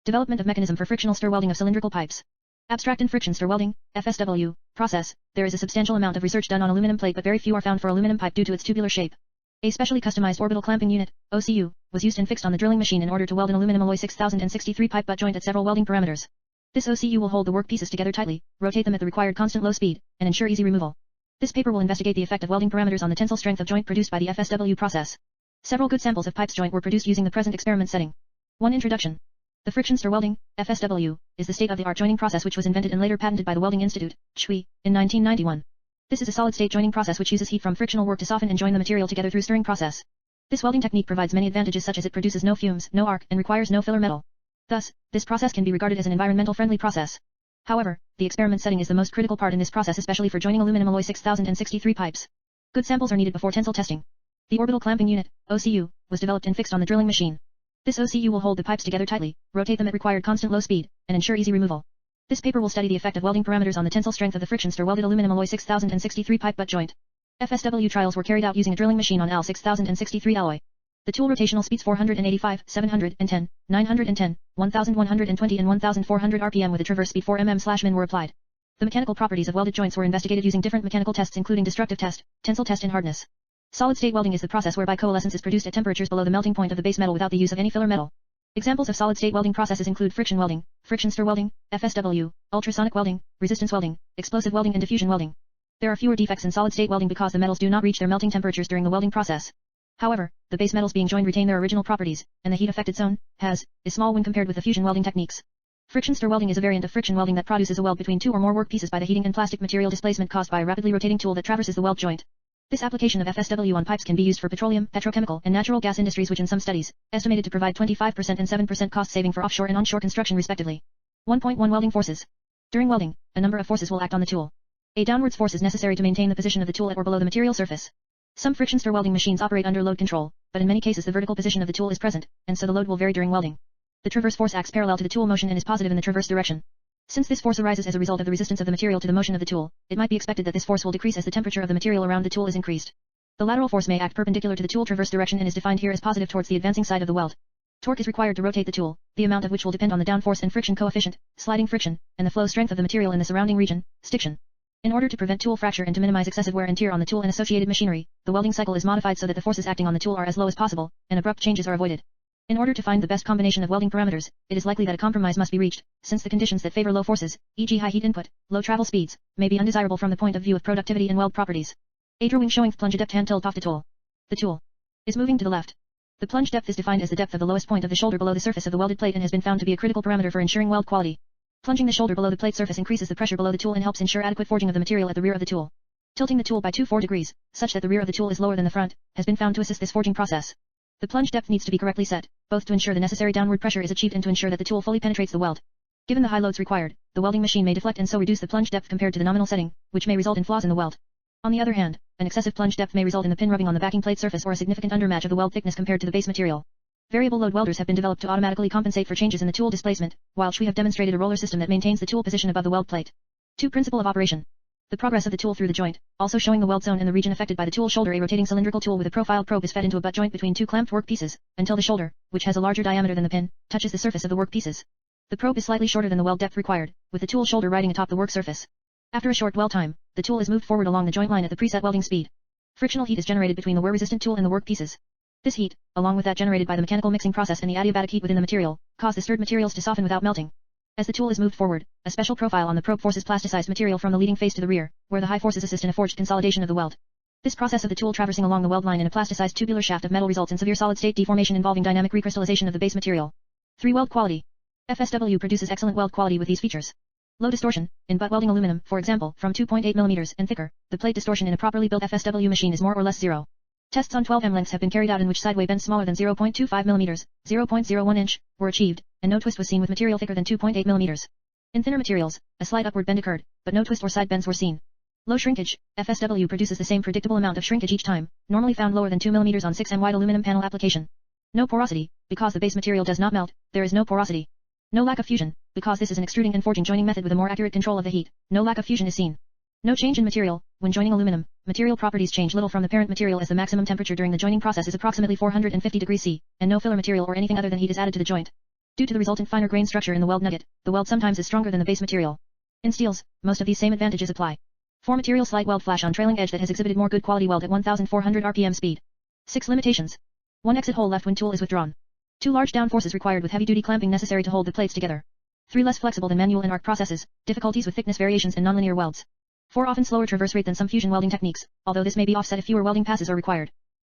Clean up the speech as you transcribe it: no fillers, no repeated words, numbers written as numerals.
Development of mechanism for frictional stir welding of cylindrical pipes. Abstract in friction stir welding, FSW, process, there is a substantial amount of research done on aluminum plate but very few are found for aluminum pipe due to its tubular shape. A specially customized orbital clamping unit, OCU, was used and fixed on the drilling machine in order to weld an aluminum alloy 6063 pipe butt joint at several welding parameters. This OCU will hold the work pieces together tightly, rotate them at the required constant low speed, and ensure easy removal. This paper will investigate the effect of welding parameters on the tensile strength of joint produced by the FSW process. Several good samples of pipes joint were produced using the present experiment setting. 1. Introduction. The friction stir welding, FSW, is the state-of-the-art joining process which was invented and later patented by the Welding Institute, SWI, in 1991. This is a solid-state joining process which uses heat from frictional work to soften and join the material together through stirring process. This welding technique provides many advantages such as it produces no fumes, no arc, and requires no filler metal. Thus, this process can be regarded as an environmental-friendly process. However, the experiment setting is the most critical part in this process, especially for joining aluminum alloy 6063 pipes. Good samples are needed before tensile testing. The Orbital Clamping Unit, OCU, was developed and fixed on the drilling machine. This OCU will hold the pipes together tightly, rotate them at required constant low speed, and ensure easy removal. This paper will study the effect of welding parameters on the tensile strength of the friction stir welded aluminum alloy 6063 pipe butt joint. FSW trials were carried out using a drilling machine on AL 6063 alloy. The tool rotational speeds 485, 710, 910, 1120 and 1400 RPM with a traverse speed 4 mm/min were applied. The mechanical properties of welded joints were investigated using different mechanical tests including destructive test, tensile test and hardness. Solid-state welding is the process whereby coalescence is produced at temperatures below the melting point of the base metal without the use of any filler metal. Examples of solid-state welding processes include friction welding, friction stir welding, FSW, ultrasonic welding, resistance welding, explosive welding and diffusion welding. There are fewer defects in solid-state welding because the metals do not reach their melting temperatures during the welding process. However, the base metals being joined retain their original properties, and the heat-affected zone, is small when compared with the fusion welding techniques. Friction stir welding is a variant of friction welding that produces a weld between two or more work pieces by the heating and plastic material displacement caused by a rapidly rotating tool that traverses the weld joint. This application of FSW on pipes can be used for petroleum, petrochemical, and natural gas industries which in some studies, estimated to provide 25% and 7% cost saving for offshore and onshore construction respectively. 1.1 Welding Forces. During welding, a number of forces will act on the tool. A downwards force is necessary to maintain the position of the tool at or below the material surface. Some friction stir welding machines operate under load control, but in many cases the vertical position of the tool is present, and so the load will vary during welding. The transverse force acts parallel to the tool motion and is positive in the transverse direction. Since this force arises as a result of the resistance of the material to the motion of the tool, it might be expected that this force will decrease as the temperature of the material around the tool is increased. The lateral force may act perpendicular to the tool transverse direction and is defined here as positive towards the advancing side of the weld. Torque is required to rotate the tool, the amount of which will depend on the downforce and friction coefficient, sliding friction, and the flow strength of the material in the surrounding region, stiction. In order to prevent tool fracture and to minimize excessive wear and tear on the tool and associated machinery, the welding cycle is modified so that the forces acting on the tool are as low as possible, and abrupt changes are avoided. In order to find the best combination of welding parameters, it is likely that a compromise must be reached, since the conditions that favor low forces, e.g. high heat input, low travel speeds, may be undesirable from the point of view of productivity and weld properties. A drawing showing plunge depth hand tilt off the tool. The tool is moving to the left. The plunge depth is defined as the depth of the lowest point of the shoulder below the surface of the welded plate and has been found to be a critical parameter for ensuring weld quality. Plunging the shoulder below the plate surface increases the pressure below the tool and helps ensure adequate forging of the material at the rear of the tool. Tilting the tool by 2-4 degrees, such that the rear of the tool is lower than the front, has been found to assist this forging process. The plunge depth needs to be correctly set, both to ensure the necessary downward pressure is achieved and to ensure that the tool fully penetrates the weld. Given the high loads required, the welding machine may deflect and so reduce the plunge depth compared to the nominal setting, which may result in flaws in the weld. On the other hand, an excessive plunge depth may result in the pin rubbing on the backing plate surface or a significant undermatch of the weld thickness compared to the base material. Variable load welders have been developed to automatically compensate for changes in the tool displacement, while we have demonstrated a roller system that maintains the tool position above the weld plate. 2. Principle of operation. The progress of the tool through the joint, also showing the weld zone and the region affected by the tool shoulder. A rotating cylindrical tool with a profiled probe is fed into a butt joint between two clamped work pieces, until the shoulder, which has a larger diameter than the pin, touches the surface of the work pieces. The probe is slightly shorter than the weld depth required, with the tool shoulder riding atop the work surface. After a short dwell time, the tool is moved forward along the joint line at the preset welding speed. Frictional heat is generated between the wear-resistant tool and the work pieces. This heat, along with that generated by the mechanical mixing process and the adiabatic heat within the material, cause the stirred materials to soften without melting. As the tool is moved forward, a special profile on the probe forces plasticized material from the leading face to the rear, where the high forces assist in a forged consolidation of the weld. This process of the tool traversing along the weld line in a plasticized tubular shaft of metal results in severe solid-state deformation involving dynamic recrystallization of the base material. 3. Weld quality. FSW produces excellent weld quality with these features. Low distortion, in butt welding aluminum, for example, from 2.8 mm and thicker, the plate distortion in a properly built FSW machine is more or less zero. Tests on 12 mm lengths have been carried out in which sideway bends smaller than 0.25 mm, 0.01 inch, were achieved, and no twist was seen with material thicker than 2.8 mm. In thinner materials, a slight upward bend occurred, but no twist or side bends were seen. Low shrinkage, FSW produces the same predictable amount of shrinkage each time, normally found lower than 2 mm on 6 mm wide aluminum panel application. No porosity, because the base material does not melt, there is no porosity. No lack of fusion, because this is an extruding and forging joining method with a more accurate control of the heat, no lack of fusion is seen. No change in material. When joining aluminum, material properties change little from the parent material as the maximum temperature during the joining process is approximately 450 degrees C, and no filler material or anything other than heat is added to the joint. Due to the resultant finer grain structure in the weld nugget, the weld sometimes is stronger than the base material. In steels, most of these same advantages apply. 4 material slight weld flash on trailing edge that has exhibited more good quality weld at 1400 rpm speed. 6 limitations. 1 exit hole left when tool is withdrawn. 2 large down forces required with heavy duty clamping necessary to hold the plates together. 3 less flexible than manual and arc processes, difficulties with thickness variations and nonlinear welds. 4 often slower traverse rate than some fusion welding techniques, although this may be offset if fewer welding passes are required.